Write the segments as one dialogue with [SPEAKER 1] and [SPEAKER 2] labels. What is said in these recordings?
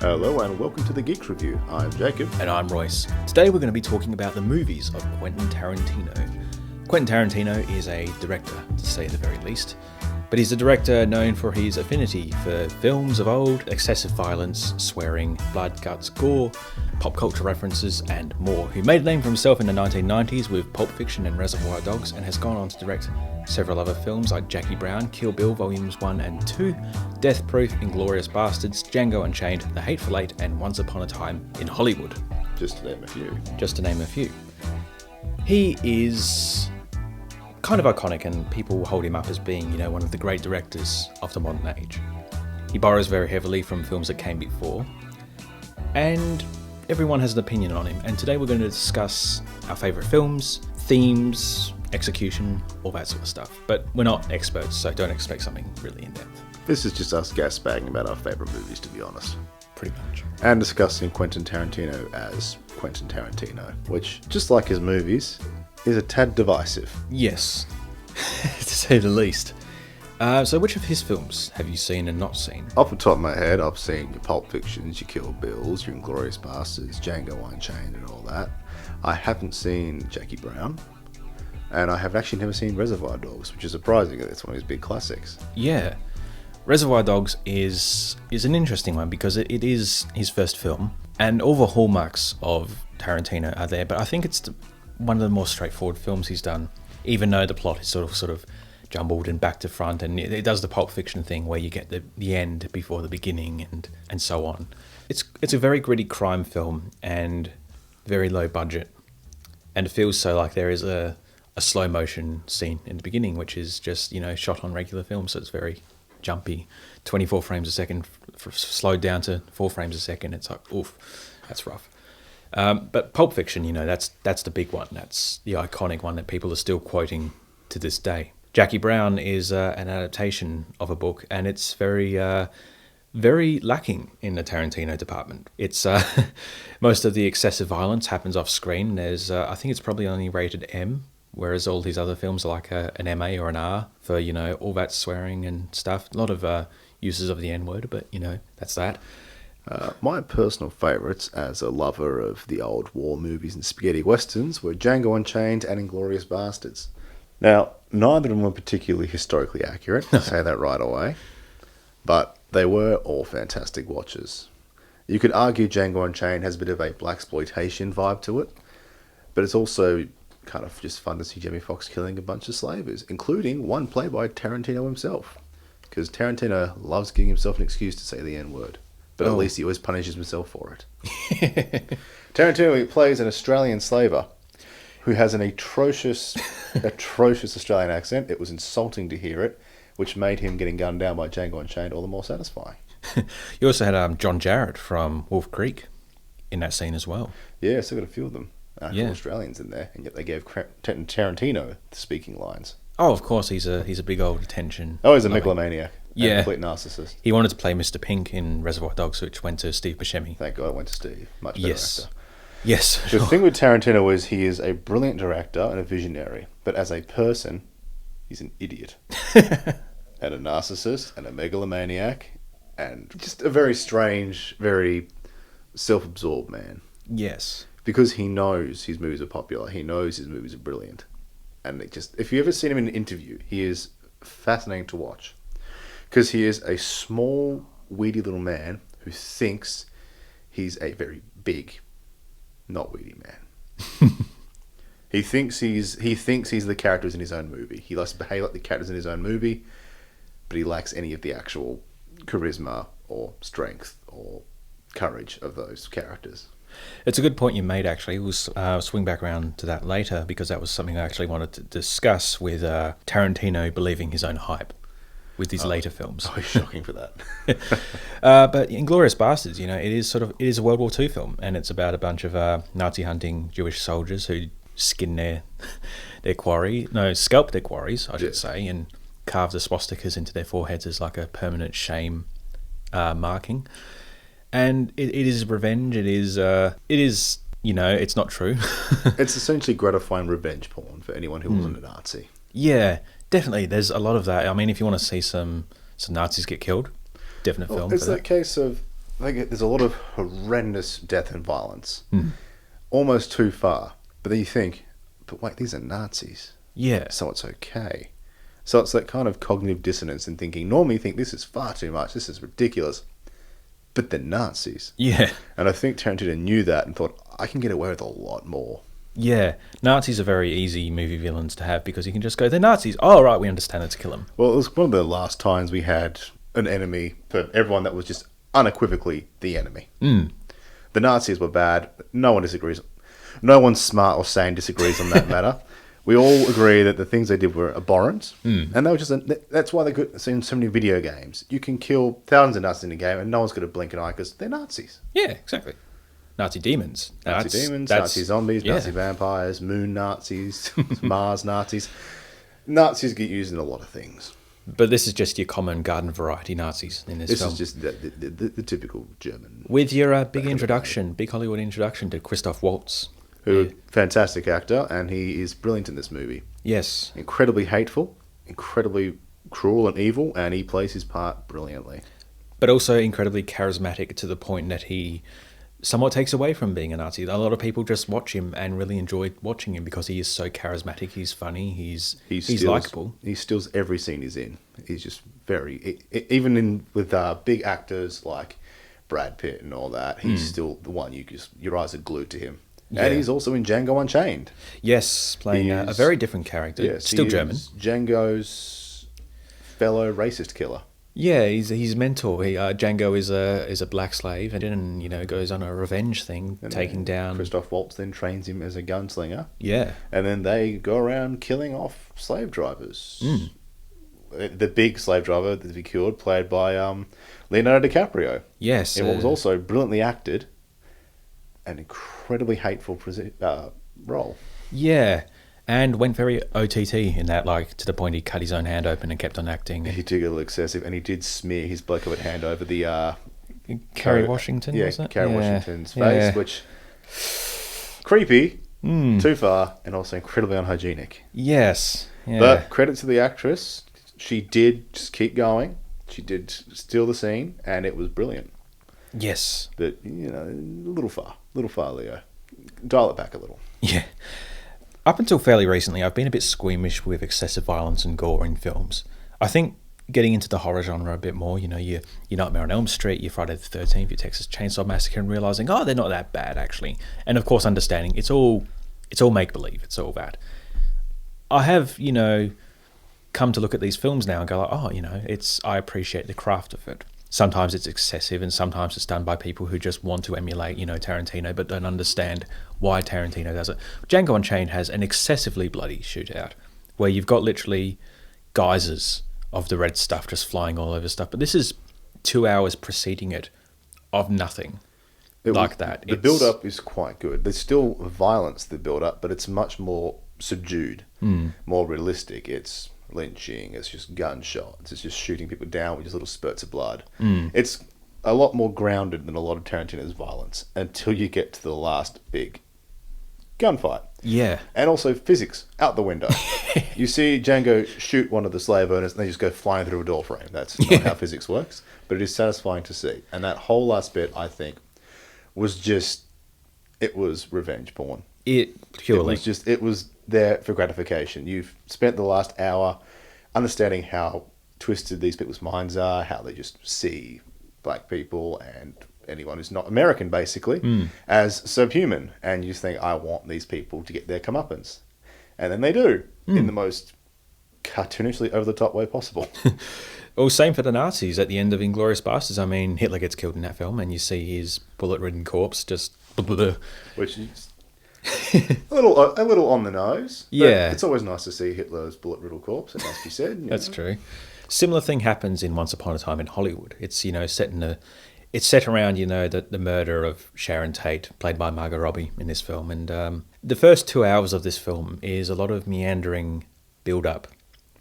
[SPEAKER 1] Hello and welcome to the Geeks Review. I'm Jacob.
[SPEAKER 2] And I'm Royce. Today we're going to be talking about the movies of Quentin Tarantino. Quentin Tarantino is a director, to say the very least, but he's a director known for his affinity for films of old, excessive violence, swearing, blood, guts, gore, pop culture references, and more. He made a name for himself in the 1990s with Pulp Fiction and Reservoir Dogs, and has gone on to direct several other films like Jackie Brown, Kill Bill Volumes 1 and 2, Death Proof, Inglourious Bastards, Django Unchained, The Hateful Eight, and Once Upon a Time in Hollywood.
[SPEAKER 1] Just to name a few.
[SPEAKER 2] He is kind of iconic, and people hold him up as being, one of the great directors of the modern age. He borrows very heavily from films that came before, and everyone has an opinion on him. And today we're going to discuss our favourite films, themes, execution, all that sort of stuff. But we're not experts, so don't expect something really in-depth.
[SPEAKER 1] This is just us gas-bagging about our favourite movies, to be honest.
[SPEAKER 2] Pretty much.
[SPEAKER 1] And discussing Quentin Tarantino as Quentin Tarantino, which, just like his movies, is a tad divisive.
[SPEAKER 2] Yes, to say the least. So which of his films have you seen and not seen?
[SPEAKER 1] Off the top of my head, I've seen your Pulp Fictions, your Kill Bills, your Inglourious Bastards, Django Unchained and all that. I haven't seen Jackie Brown. And I have actually never seen Reservoir Dogs, which is surprising. It's one of his big classics.
[SPEAKER 2] Yeah. Reservoir Dogs is an interesting one because it is his first film, and all the hallmarks of Tarantino are there, but I think it's one of the more straightforward films he's done, even though the plot is sort of jumbled and back to front, and it does the Pulp Fiction thing where you get the end before the beginning and so on. It's a very gritty crime film and very low budget, and it feels so like there is a slow motion scene in the beginning, which is just, shot on regular film, so it's very jumpy. 24 frames a second, slowed down to 4 frames a second. It's like, oof, that's rough. But Pulp Fiction, that's the big one. That's the iconic one that people are still quoting to this day. Jackie Brown is an adaptation of a book, and it's very lacking in the Tarantino department. It's most of the excessive violence happens off screen. There's, I think it's probably only rated M, whereas all his other films are like an MA or an R for, all that swearing and stuff. A lot of uses of the N-word, but, that's that.
[SPEAKER 1] My personal favourites as a lover of the old war movies and spaghetti westerns were Django Unchained and Inglourious Bastards. Now, neither of them were particularly historically accurate, to say that right away, but they were all fantastic watches. You could argue Django Unchained has a bit of a blaxploitation vibe to it, but it's also kind of just fun to see Jamie Foxx killing a bunch of slavers, including one played by Tarantino himself, because Tarantino loves giving himself an excuse to say the N-word, but at least he always punishes himself for it. Tarantino plays an Australian slaver who has an atrocious Australian accent. It was insulting to hear it, which made him getting gunned down by Django Unchained all the more satisfying.
[SPEAKER 2] You also had John Jarratt from Wolf Creek in that scene as well.
[SPEAKER 1] Yeah, still got a few of them. Australians in there, and yet they gave Tarantino the speaking lines.
[SPEAKER 2] Oh, of course, he's a big old attention.
[SPEAKER 1] Oh, he's a megalomaniac.
[SPEAKER 2] Yeah.
[SPEAKER 1] A complete narcissist.
[SPEAKER 2] He wanted to play Mr. Pink in Reservoir Dogs, which went to Steve Buscemi.
[SPEAKER 1] Thank God it went to Steve. Much better actor.
[SPEAKER 2] Yes.
[SPEAKER 1] The thing with Tarantino is he is a brilliant director and a visionary, but as a person, he's an idiot. And a narcissist, and a megalomaniac, and just a very strange, very self-absorbed man.
[SPEAKER 2] Yes.
[SPEAKER 1] Because he knows his movies are popular, he knows his movies are brilliant. And if you ever seen him in an interview, he is fascinating to watch. Because he is a small, weedy little man who thinks he's a very big, not weedy man. He thinks he's the characters in his own movie. He likes to behave like the characters in his own movie, but he lacks any of the actual charisma or strength or courage of those characters.
[SPEAKER 2] It's a good point you made, actually. We'll swing back around to that later, because that was something I actually wanted to discuss with Tarantino believing his own hype with his later films.
[SPEAKER 1] Oh, shocking for that.
[SPEAKER 2] But Inglourious Bastards, it is a World War II film, and it's about a bunch of Nazi hunting Jewish soldiers who scalp their quarries, I should say, and carve the swastikas into their foreheads as like a permanent shame marking. And it is revenge. It is, it's not true.
[SPEAKER 1] It's essentially gratifying revenge porn for anyone who wasn't a Nazi.
[SPEAKER 2] Yeah, definitely. There's a lot of that. I mean, if you want to see some Nazis get killed, definite film.
[SPEAKER 1] It's that case of there's a lot of horrendous death and violence, almost too far. But then you think, but wait, these are Nazis,
[SPEAKER 2] Yeah.
[SPEAKER 1] so it's okay. So it's that kind of cognitive dissonance in thinking. Normally you think this is far too much, this is ridiculous, but they're Nazis.
[SPEAKER 2] Yeah.
[SPEAKER 1] And I think Tarantino knew that and thought, I can get away with a lot more.
[SPEAKER 2] Yeah. Nazis are very easy movie villains to have because you can just go, they're Nazis. Oh, right, we understand, let's kill them.
[SPEAKER 1] Well, it was one of the last times we had an enemy for everyone that was just unequivocally the enemy. The Nazis were bad. No one disagrees. No one smart or sane disagrees on that matter. We all agree that the things they did were abhorrent, and they were just. That's why they're good in so many video games. You can kill thousands of Nazis in a game, and no one's going to blink an eye because they're Nazis.
[SPEAKER 2] Yeah, exactly. Nazi demons.
[SPEAKER 1] Nazi zombies,
[SPEAKER 2] yeah.
[SPEAKER 1] Nazi vampires, moon Nazis, Mars Nazis. Nazis get used in a lot of things.
[SPEAKER 2] But this is just your common garden variety Nazis in this film.
[SPEAKER 1] This is just the typical German.
[SPEAKER 2] With your big Hollywood introduction to Christoph Waltz.
[SPEAKER 1] Who, fantastic actor, and he is brilliant in this movie.
[SPEAKER 2] Yes.
[SPEAKER 1] Incredibly hateful, incredibly cruel and evil, and he plays his part brilliantly.
[SPEAKER 2] But also incredibly charismatic to the point that he somewhat takes away from being a Nazi. A lot of people just watch him and really enjoy watching him because he is so charismatic, he's funny, he's likeable.
[SPEAKER 1] He steals every scene he's in. He's just very... Even with big actors like Brad Pitt and all that, he's still the one your eyes are glued to him. Yeah. And he's also in Django Unchained.
[SPEAKER 2] Yes, playing a very different character.
[SPEAKER 1] Yes,
[SPEAKER 2] still German.
[SPEAKER 1] Django's fellow racist killer.
[SPEAKER 2] Yeah, he's his mentor. Django is a black slave, and then goes on a revenge thing, and taking down.
[SPEAKER 1] Christoph Waltz then trains him as a gunslinger.
[SPEAKER 2] Yeah,
[SPEAKER 1] and then they go around killing off slave drivers. The big slave driver that he killed, played by Leonardo DiCaprio.
[SPEAKER 2] Yes,
[SPEAKER 1] in what was also brilliantly acted. An incredibly hateful role.
[SPEAKER 2] Yeah, and went very OTT in that, to the point he cut his own hand open and kept on acting.
[SPEAKER 1] He took it a little excessive, and he did smear his bloke of a hand over the...
[SPEAKER 2] Kerry Washington, was it?
[SPEAKER 1] Kerry Washington's face, which... Creepy, too far, and also incredibly unhygienic.
[SPEAKER 2] Yes. Yeah.
[SPEAKER 1] But credit to the actress, she did just keep going. She did steal the scene, and it was brilliant.
[SPEAKER 2] Yes.
[SPEAKER 1] But, a little far, Leo. Dial it back a little.
[SPEAKER 2] Yeah. Up until fairly recently, I've been a bit squeamish with excessive violence and gore in films. I think getting into the horror genre a bit more, your Nightmare on Elm Street, your Friday the 13th, your Texas Chainsaw Massacre, and realising, they're not that bad, actually. And, of course, understanding it's all make-believe, it's all that. I have, come to look at these films now and go I appreciate the craft of it. Sometimes it's excessive, and sometimes it's done by people who just want to emulate, Tarantino, but don't understand why Tarantino does it. Django Unchained has an excessively bloody shootout, where you've got literally geysers of the red stuff just flying all over stuff. But this is 2 hours preceding it of nothing that.
[SPEAKER 1] The build-up is quite good. There's still violence, the build-up, but it's much more subdued, more realistic. It's... lynching, it's just gunshots, it's just shooting people down with just little spurts of blood. It's a lot more grounded than a lot of Tarantino's violence until you get to the last big gunfight.
[SPEAKER 2] Yeah.
[SPEAKER 1] And also physics out the window. You see Django shoot one of the slave owners and they just go flying through a door frame. That's not how physics works, but it is satisfying to see. And that whole last bit, I think, was revenge porn. It was there for gratification. You've spent the last hour understanding how twisted these people's minds are, how they just see black people and anyone who's not American, basically, as subhuman. And you think, I want these people to get their comeuppance. And then they do, in the most cartoonishly over-the-top way possible.
[SPEAKER 2] Well, same for the Nazis at the end of Inglourious Basterds. I mean, Hitler gets killed in that film, and you see his bullet-ridden corpse just...
[SPEAKER 1] Which is... a little on the nose.
[SPEAKER 2] Yeah.
[SPEAKER 1] It's always nice to see Hitler's bullet-riddled corpse, it must be said.
[SPEAKER 2] That's true. Similar thing happens in Once Upon a Time in Hollywood. It's, set around, the murder of Sharon Tate, played by Margot Robbie in this film. And the first 2 hours of this film is a lot of meandering build-up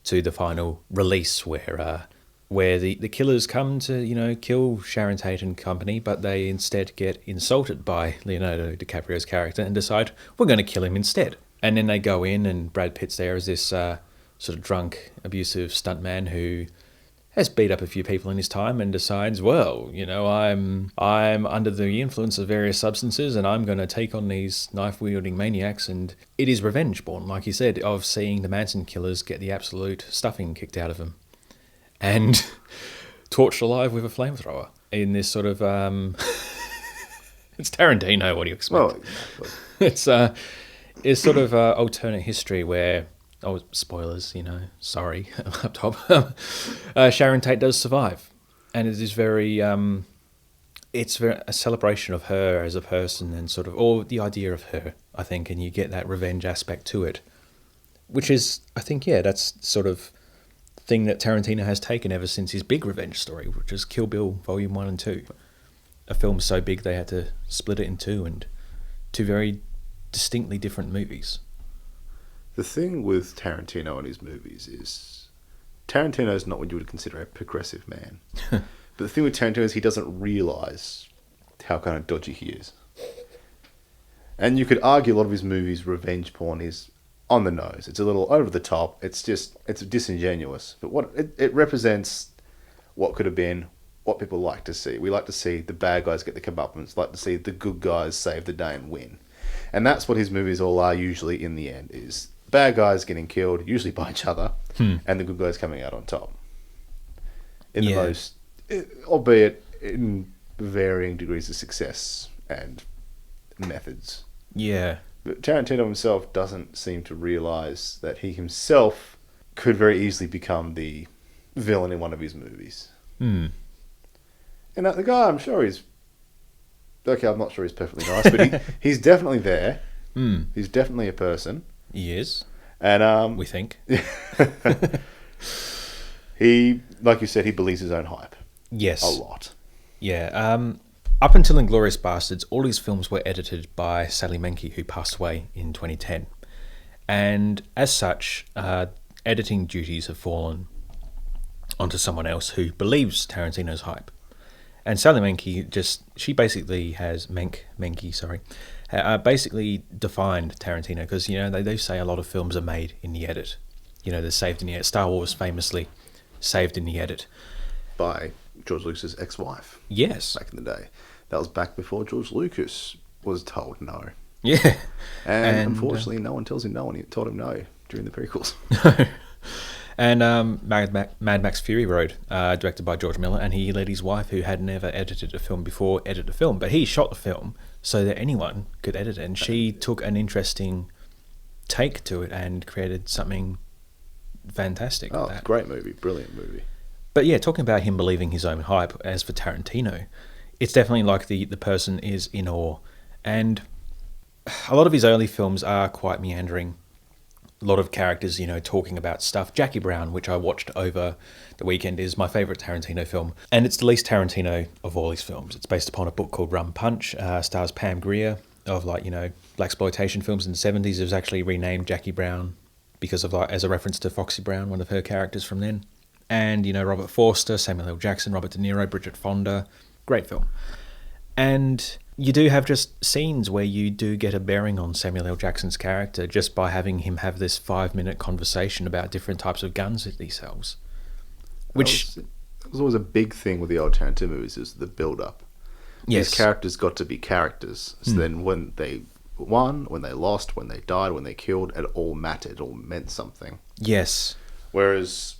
[SPEAKER 2] to the final release where the killers come to, kill Sharon Tate and company, but they instead get insulted by Leonardo DiCaprio's character and decide, we're going to kill him instead. And then they go in, and Brad Pitt's there as this sort of drunk, abusive stuntman who has beat up a few people in his time and decides, well, I'm under the influence of various substances and I'm going to take on these knife-wielding maniacs. And it is revenge born, like you said, of seeing the Manson killers get the absolute stuffing kicked out of them and torched alive with a flamethrower in this sort of... it's Tarantino, what do you expect?
[SPEAKER 1] Well, exactly.
[SPEAKER 2] It's sort of alternate history where... Oh, spoilers, sorry, up top. Sharon Tate does survive. And it is very, it's very a celebration of her as a person and sort of, or the idea of her, I think, and you get that revenge aspect to it. Which is, I think, that's sort of thing that Tarantino has taken ever since his big revenge story, which is Kill Bill Volume 1 and 2. A film so big they had to split it in two, and two very distinctly different movies.
[SPEAKER 1] The thing with Tarantino and his movies is Tarantino is not what you would consider a progressive man. But the thing with Tarantino is he doesn't realise how kind of dodgy he is. And you could argue a lot of his movies, revenge porn, is on the nose. It's a little over the top. It's disingenuous. But what it represents what could have been, what people like to see. We like to see the bad guys get the comeuppance, like to see the good guys save the day and win. And that's what his movies all are usually in the end, is bad guys getting killed, usually by each other, and the good guys coming out on top. In the most, albeit in varying degrees of success and methods.
[SPEAKER 2] Yeah.
[SPEAKER 1] But Tarantino himself doesn't seem to realise that he himself could very easily become the villain in one of his movies. And the guy, I'm sure he's... Okay, I'm not sure he's perfectly nice, but he's definitely there. He's definitely a person.
[SPEAKER 2] He is.
[SPEAKER 1] And
[SPEAKER 2] we think.
[SPEAKER 1] He, like you said, he believes his own hype.
[SPEAKER 2] Yes.
[SPEAKER 1] A lot.
[SPEAKER 2] Yeah. Up until Inglourious Bastards, all his films were edited by Sally Menke, who passed away in 2010. And as such, editing duties have fallen onto someone else who believes Tarantino's hype. And Sally Menke she basically has, basically defined Tarantino, because, they do say a lot of films are made in the edit. They're saved in the edit. Star Wars famously saved in the edit.
[SPEAKER 1] By George Lucas's ex-wife.
[SPEAKER 2] Yes.
[SPEAKER 1] Back in the day. That was back before George Lucas was told no.
[SPEAKER 2] Yeah.
[SPEAKER 1] And unfortunately, no one tells him no, and he told him no during the prequels.
[SPEAKER 2] And Mad Max Fury Road, directed by George Miller, and he let his wife, who had never edited a film before, edit a film. But he shot the film so that anyone could edit it, and she took an interesting take to it and created something fantastic.
[SPEAKER 1] Oh, great movie, brilliant movie.
[SPEAKER 2] But yeah, talking about him believing his own hype, as for Tarantino, it's definitely like the person is in awe. And a lot of his early films are quite meandering. A lot of characters, talking about stuff. Jackie Brown, which I watched over the weekend, is my favourite Tarantino film. And it's the least Tarantino of all his films. It's based upon a book called Rum Punch. Stars Pam Grier of, blaxploitation films in the 70s. It was actually renamed Jackie Brown because of, as a reference to Foxy Brown, one of her characters from then. And, Robert Forster, Samuel L. Jackson, Robert De Niro, Bridget Fonda. Great film. And you do have just scenes where you do get a bearing on Samuel L. Jackson's character just by having him have this 5-minute conversation about different types of guns that he sells. Which
[SPEAKER 1] That was always a big thing with the old Tarantino movies, is the build-up.
[SPEAKER 2] Yes.
[SPEAKER 1] These characters got to be characters. So then when they won, when they lost, when they died, when they killed, it all mattered. It all meant something.
[SPEAKER 2] Yes.
[SPEAKER 1] Whereas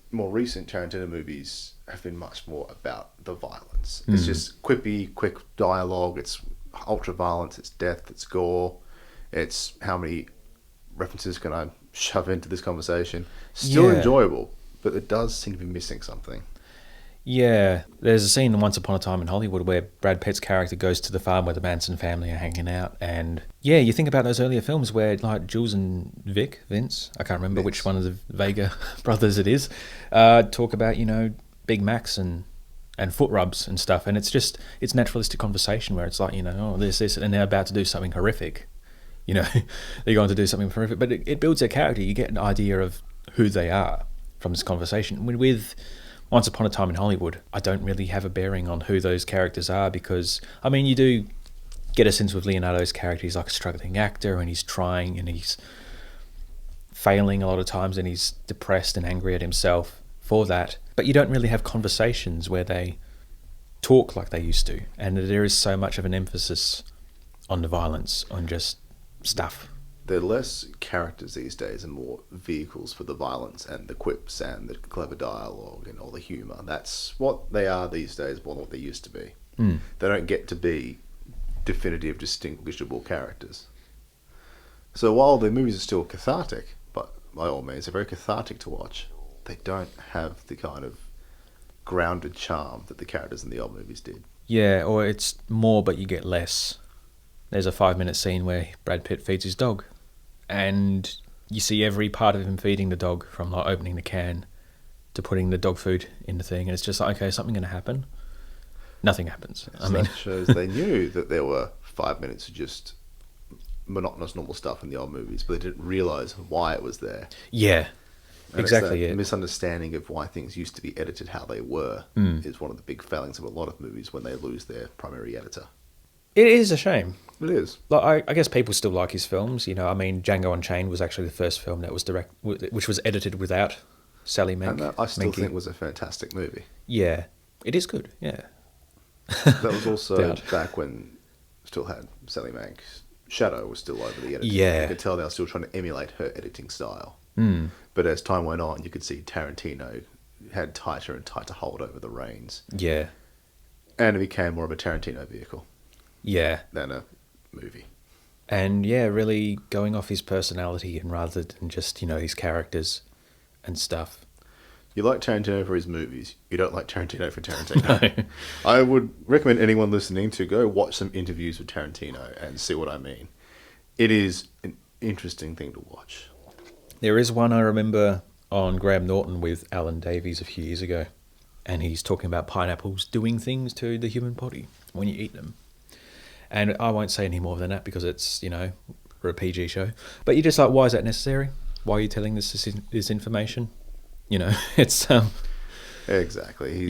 [SPEAKER 1] more recent Tarantino movies have been much more about the violence. It's just quippy, quick dialogue. It's ultra violence. It's death. It's gore. It's how many references can I shove into this conversation. Still enjoyable, but it does seem to be missing something.
[SPEAKER 2] Yeah, there's a scene in Once Upon a Time in Hollywood where Brad Pitt's character goes to the farm where the Manson family are hanging out, and yeah, you think about those earlier films where like Jules and Vince, I can't remember which one of the Vega brothers it is, talk about, Big Macs and foot rubs and stuff, and it's naturalistic conversation where it's like, this, and they're about to do something horrific. They're going to do something horrific, but it builds their character. You get an idea of who they are from this conversation. With Once Upon a Time in Hollywood, I don't really have a bearing on who those characters are because, you do get a sense with Leonardo's character. He's like a struggling actor and he's trying and he's failing a lot of times and he's depressed and angry at himself for that. but you don't really have conversations where they talk like they used to, and there is so much of an emphasis on the violence, on just stuff.
[SPEAKER 1] They're less characters these days and more vehicles for the violence and the quips and the clever dialogue and all the humour. That's what they are these days more than what they used to be. They don't get to be definitive, distinguishable characters. So while the movies are still cathartic, but by all means, they're very cathartic to watch, they don't have the kind of grounded charm that the characters in the old movies did.
[SPEAKER 2] Yeah, or it's more but you get less. There's a 5-minute scene where Brad Pitt feeds his dog, and you see every part of him feeding the dog, from like opening the can to putting the dog food in the thing, and it's just like, okay, is something going to happen? Nothing happens.
[SPEAKER 1] So that shows they knew that there were 5 minutes of just monotonous normal stuff in the old movies, but they didn't realise why it was there.
[SPEAKER 2] Yeah,
[SPEAKER 1] and
[SPEAKER 2] exactly.
[SPEAKER 1] It's that misunderstanding of why things used to be edited how they were is one of the big failings of a lot of movies when they lose their primary editor.
[SPEAKER 2] It is a shame.
[SPEAKER 1] It is.
[SPEAKER 2] Like, I guess people still like his films. You know, I mean, Django Unchained was actually the first film that was which was edited without Sally Menke.
[SPEAKER 1] And that I still think was a fantastic movie.
[SPEAKER 2] Yeah, it is good. Yeah.
[SPEAKER 1] That was also back when still had Sally Manke's shadow was still over the editing.
[SPEAKER 2] Yeah.
[SPEAKER 1] You could tell they were still trying to emulate her editing style. But as time went on, you could see Tarantino had tighter and tighter hold over the reins.
[SPEAKER 2] Yeah.
[SPEAKER 1] And it became more of a Tarantino vehicle.
[SPEAKER 2] Yeah.
[SPEAKER 1] Than a movie.
[SPEAKER 2] And yeah, really going off his personality and rather than just, you know, his characters and stuff.
[SPEAKER 1] You like Tarantino for his movies. You don't like Tarantino for Tarantino. No. I would recommend anyone listening to go watch some interviews with Tarantino and see what I mean. It is an interesting thing to watch.
[SPEAKER 2] There is one I remember on Graham Norton with Alan Davies a few years ago. And he's talking about pineapples doing things to the human body when you eat them. And I won't say any more than that because it's, you know, we're a PG show. But you're just like, why is that necessary? Why are you telling this information? You know, it's...
[SPEAKER 1] Exactly.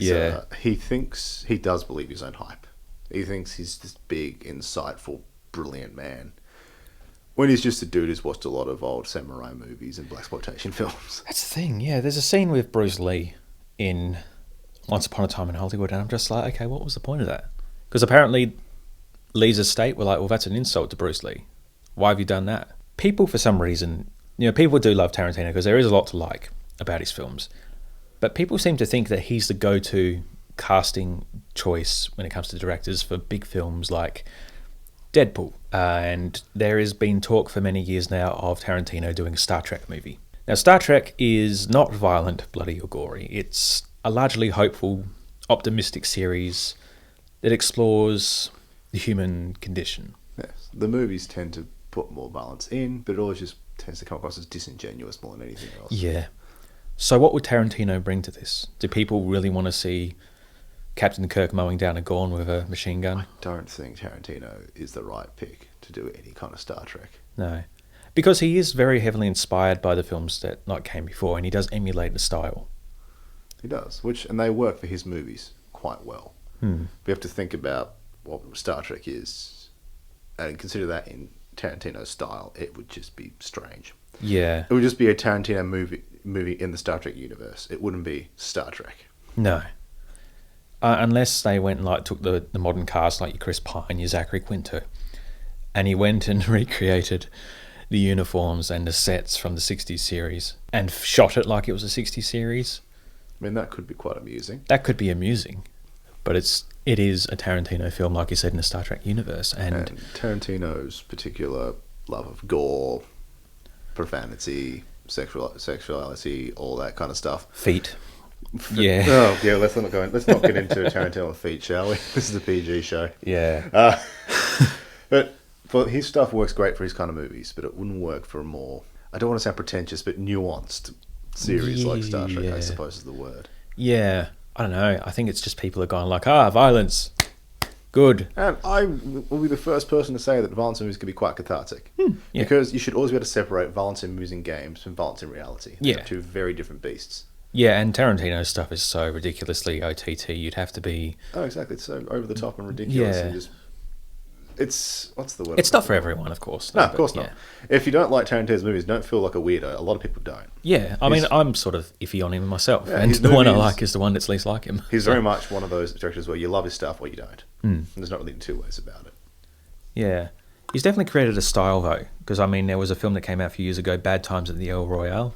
[SPEAKER 1] He thinks... He does believe his own hype. He thinks he's this big, insightful, brilliant man. When he's just a dude who's watched a lot of old samurai movies and blaxploitation films.
[SPEAKER 2] That's the thing, yeah. There's a scene with Bruce Lee in Once Upon a Time in Hollywood, and I'm just like, okay, what was the point of that? Because apparently Lee's estate were like, well, that's an insult to Bruce Lee. Why have you done that? People, for some reason... You know, people do love Tarantino because there is a lot to like about his films. But people seem to think that he's the go-to casting choice when it comes to directors for big films like Deadpool. And there has been talk for many years now of Tarantino doing a Star Trek movie. Now, Star Trek is not violent, bloody, or gory. It's a largely hopeful, optimistic series that explores the human condition.
[SPEAKER 1] Yes, the movies tend to put more balance in, but it always just tends to come across as disingenuous more than anything else.
[SPEAKER 2] Yeah. So what would Tarantino bring to this? Do people really want to see Captain Kirk mowing down a Gorn with a machine gun?
[SPEAKER 1] I don't think Tarantino is the right pick to do any kind of Star Trek.
[SPEAKER 2] No. Because he is very heavily inspired by the films that came before, and he does emulate the style.
[SPEAKER 1] He does, and they work for his movies quite well. We have to think about what Star Trek is, and consider that in Tarantino's style, it would just be strange.
[SPEAKER 2] Yeah.
[SPEAKER 1] It would just be a Tarantino movie in the Star Trek universe. It wouldn't be Star Trek.
[SPEAKER 2] No. Unless they went and took the modern cast like your Chris Pine, your Zachary Quinto, and he went and recreated the uniforms and the sets from the 60s series and shot it like it was a 60s series.
[SPEAKER 1] I mean, that could be quite amusing.
[SPEAKER 2] That could be amusing. But it is a Tarantino film, like you said, in the Star Trek universe. And
[SPEAKER 1] Tarantino's particular love of gore, profanity, sexuality, all that kind of stuff.
[SPEAKER 2] Feet. Yeah.
[SPEAKER 1] Oh, yeah, let's not get into Tarantino and feet, shall we? This is a PG show.
[SPEAKER 2] Yeah.
[SPEAKER 1] But his stuff works great for his kind of movies, but it wouldn't work for a more, I don't want to sound pretentious, but nuanced series like Star Trek, I suppose is the word.
[SPEAKER 2] Yeah. I don't know. I think it's just people are going like, violence. Good.
[SPEAKER 1] And I will be the first person to say that violence in movies can be quite cathartic.
[SPEAKER 2] Yeah.
[SPEAKER 1] Because you should always be able to separate violence in movies and games from violence in reality. They're two very different beasts.
[SPEAKER 2] Yeah, and Tarantino's stuff is so ridiculously OTT, you'd have to be...
[SPEAKER 1] Oh, exactly. It's so over the top and ridiculous.
[SPEAKER 2] Yeah.
[SPEAKER 1] And just, it's what's the word?
[SPEAKER 2] It's not for everyone, of course.
[SPEAKER 1] No, of course not.
[SPEAKER 2] Yeah.
[SPEAKER 1] If you don't like Tarantino's movies, don't feel like a weirdo. A lot of people don't.
[SPEAKER 2] Yeah, I mean, I'm sort of iffy on him myself,
[SPEAKER 1] Yeah,
[SPEAKER 2] and
[SPEAKER 1] his
[SPEAKER 2] the one I
[SPEAKER 1] movies-
[SPEAKER 2] like is the one that's least like him.
[SPEAKER 1] He's very much one of those directors where you love his stuff or you don't.
[SPEAKER 2] Mm.
[SPEAKER 1] There's not really two ways about it.
[SPEAKER 2] Yeah. He's definitely created a style, though, because, I mean, there was a film that came out a few years ago, Bad Times at the El Royale,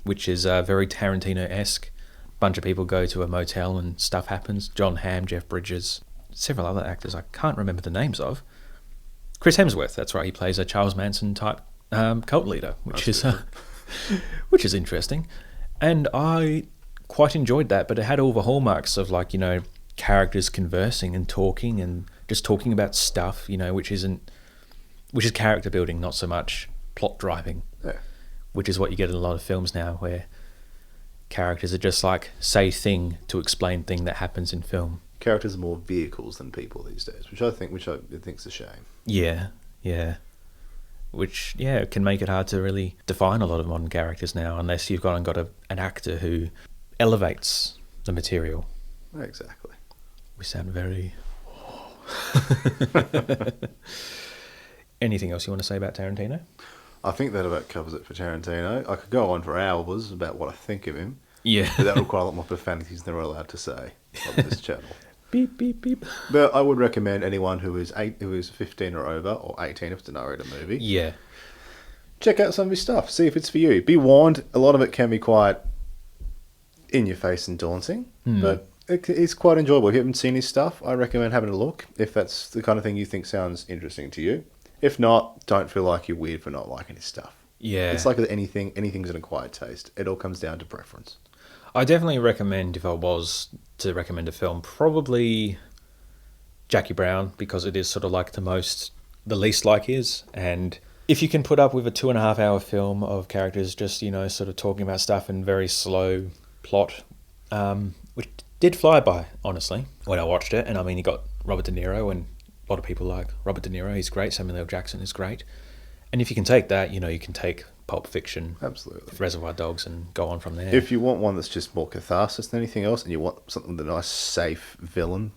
[SPEAKER 2] which is very Tarantino-esque. Bunch of people go to a motel and stuff happens. John Hamm, Jeff Bridges, several other actors I can't remember the names of. Chris Hemsworth, that's right, he plays a Charles Manson-type cult leader, which is interesting. And I quite enjoyed that, but it had all the hallmarks of, like, you know, characters conversing and talking and just talking about stuff, you know, which is character building, not so much plot driving.
[SPEAKER 1] Yeah.
[SPEAKER 2] Which is what you get in a lot of films now, where characters are just like say thing to explain thing that happens in film.
[SPEAKER 1] Characters are more vehicles than people these days, which I think's a shame.
[SPEAKER 2] Yeah. Which can make it hard to really define a lot of modern characters now, unless you've got an actor who elevates the material.
[SPEAKER 1] Exactly.
[SPEAKER 2] We sound very. Anything else you want to say about Tarantino?
[SPEAKER 1] I think that about covers it for Tarantino. I could go on for hours about what I think of him.
[SPEAKER 2] Yeah.
[SPEAKER 1] But that would require a lot more profanities than we're allowed to say on this channel.
[SPEAKER 2] Beep, beep, beep.
[SPEAKER 1] But I would recommend anyone who is 15 or over, or 18 if it's an R-rated movie,
[SPEAKER 2] Yeah.
[SPEAKER 1] check out some of his stuff. See if it's for you. Be warned, a lot of it can be quite in your face and daunting, but it's quite enjoyable. If you haven't seen his stuff, I recommend having a look if that's the kind of thing you think sounds interesting to you. If not, don't feel like you're weird for not liking his stuff.
[SPEAKER 2] Yeah.
[SPEAKER 1] It's like with anything's an acquired taste. It all comes down to preference.
[SPEAKER 2] I definitely recommend, if I was to recommend a film, probably Jackie Brown, because it is sort of like the least like his. And if you can put up with a 2.5 hour film of characters just, you know, sort of talking about stuff in very slow plot, which did fly by, honestly, when I watched it. And I mean, you got Robert De Niro, and a lot of people like Robert De Niro. He's great. Samuel L. Jackson is great. And if you can take that, you know, you can take Pulp Fiction,
[SPEAKER 1] Absolutely.
[SPEAKER 2] Reservoir Dogs, and go on from there.
[SPEAKER 1] If you want one that's just more catharsis than anything else, and you want something with a nice, safe villain,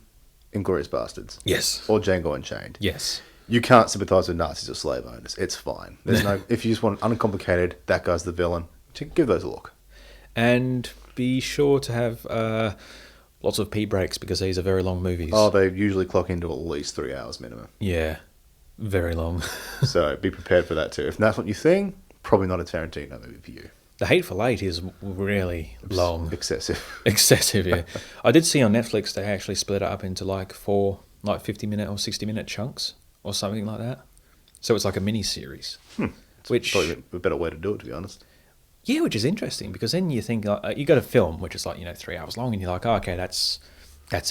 [SPEAKER 1] Inglourious Bastards.
[SPEAKER 2] Yes.
[SPEAKER 1] Or Django Unchained.
[SPEAKER 2] Yes.
[SPEAKER 1] You can't sympathise with Nazis or slave owners. It's fine. There's no. If you just want uncomplicated, that guy's the villain. Give those a look.
[SPEAKER 2] And be sure to have lots of pee breaks, because these are very long movies.
[SPEAKER 1] Oh, they usually clock into at least 3 hours minimum.
[SPEAKER 2] Yeah. Very long.
[SPEAKER 1] So be prepared for that too. If that's what you think, probably not a Tarantino movie for you.
[SPEAKER 2] The Hateful Eight is really long.
[SPEAKER 1] Excessive.
[SPEAKER 2] Excessive, yeah. I did see on Netflix they actually split it up into like 4 50-minute or 60-minute chunks or something like that. So it's like a mini-series.
[SPEAKER 1] It's
[SPEAKER 2] Which,
[SPEAKER 1] probably a better way to do it, to be honest.
[SPEAKER 2] yeah, which is interesting, because then you think, you got a film which is like, you know, 3 hours long, and you're like, oh, okay, that's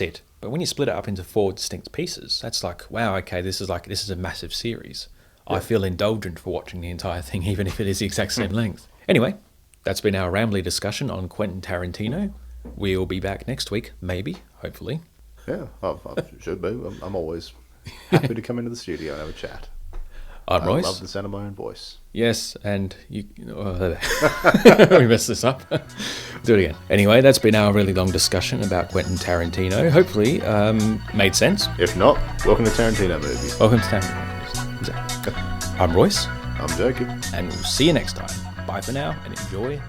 [SPEAKER 2] it. But when you split it up into 4 distinct pieces, that's like, wow, okay, this is a massive series. Yeah. I feel indulgent for watching the entire thing, even if it is the exact same length. Anyway, that's been our rambly discussion on Quentin Tarantino. We'll be back next week, maybe, hopefully.
[SPEAKER 1] Yeah, I should be. I'm always happy to come into the studio and have a chat.
[SPEAKER 2] I'm Royce.
[SPEAKER 1] I love the sound of my own voice.
[SPEAKER 2] Yes, and you... we messed this up. Do it again. Anyway, that's been our really long discussion about Quentin Tarantino. Hopefully, made sense.
[SPEAKER 1] If not, welcome to Tarantino Movies.
[SPEAKER 2] Welcome to Tarantino Movies. Exactly. I'm Royce.
[SPEAKER 1] I'm Jacob.
[SPEAKER 2] And we'll see you next time. Bye for now, and enjoy